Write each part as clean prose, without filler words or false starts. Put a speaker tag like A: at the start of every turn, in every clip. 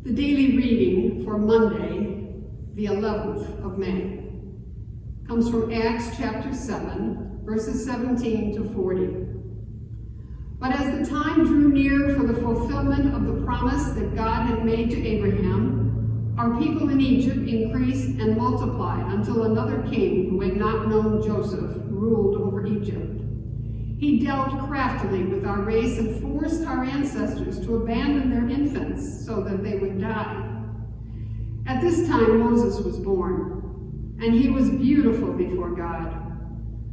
A: The daily reading for Monday, the 11th of May, comes from Acts chapter 7, verses 17 to 40. But as the time drew near for the fulfillment of the promise that God had made to Abraham, our people in Egypt increased and multiplied until another king who had not known Joseph ruled over Egypt. He dealt craftily with our race and forced our ancestors to abandon their infants so that they would die. At this time Moses was born, and he was beautiful before God.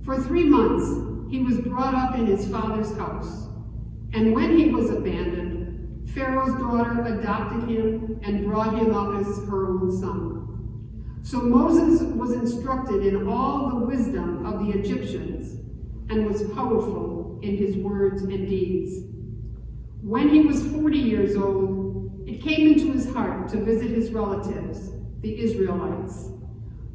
A: For 3 months he was brought up in his father's house, and when he was abandoned, Pharaoh's daughter adopted him and brought him up as her own son. So Moses was instructed in all the wisdom of the Egyptians, and was powerful in his words and deeds. When he was 40 years old, it came into his heart to visit his relatives, the Israelites.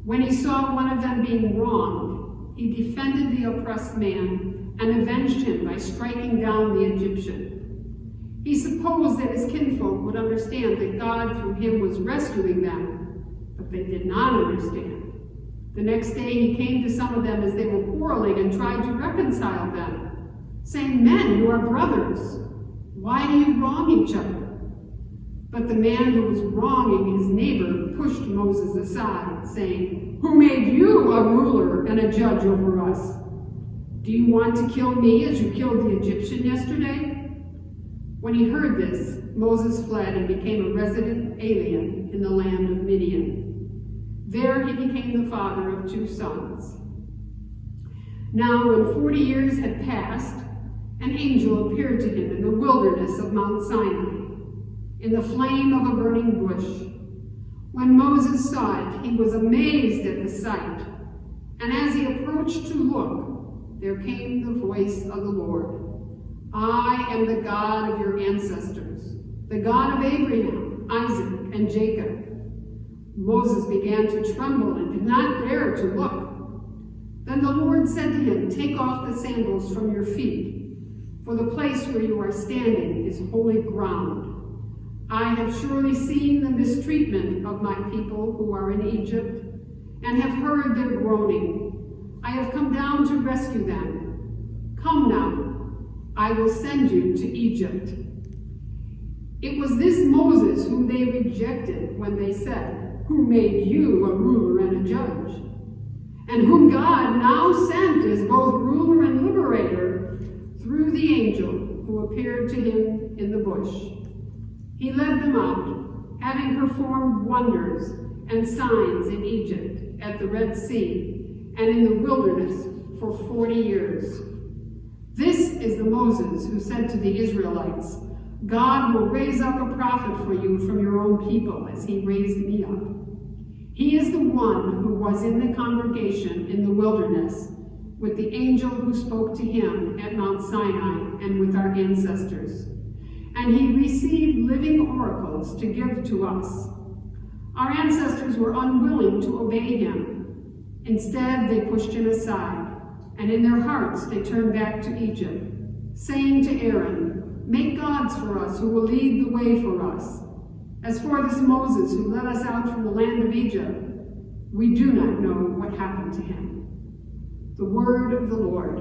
A: When he saw one of them being wronged, he defended the oppressed man and avenged him by striking down the Egyptian. He supposed that his kinfolk would understand that God through him was rescuing them, but they did not understand. The next day he came to some of them as they were quarreling and tried to reconcile them, saying, "Men, you are brothers. Why do you wrong each other?" But the man who was wronging his neighbor pushed Moses aside, saying, "Who made you a ruler and a judge over us? Do you want to kill me as you killed the Egyptian yesterday?" When he heard this, Moses fled and became a resident alien in the land of Midian. There he became the father of 2 sons. Now when 40 years had passed, an angel appeared to him in the wilderness of Mount Sinai, in the flame of a burning bush. When Moses saw it, he was amazed at the sight, and as he approached to look, there came the voice of the Lord. "I am the God of your ancestors, the God of Abraham, Isaac, and Jacob." Moses began to tremble and did not dare to look. Then the Lord said to him, "Take off the sandals from your feet, for the place where you are standing is holy ground. I have surely seen the mistreatment of my people who are in Egypt, and have heard their groaning. I have come down to rescue them. Come now, I will send you to Egypt." It was this Moses whom they rejected when they said, "Who made you a ruler and a judge?" And whom God now sent as both ruler and liberator through the angel who appeared to him in the bush. He led them out, having performed wonders and signs in Egypt, at the Red Sea, and in the wilderness for 40 years. This is the Moses who said to the Israelites, "God will raise up a prophet for you from your own people, as he raised me up." He is the one who was in the congregation in the wilderness with the angel who spoke to him at Mount Sinai and with our ancestors. And he received living oracles to give to us. Our ancestors were unwilling to obey him. Instead, they pushed him aside, and in their hearts they turned back to Egypt, saying to Aaron, "Make gods for us who will lead the way for us. As for this Moses who led us out from the land of Egypt, we do not know what happened to him." The word of the Lord.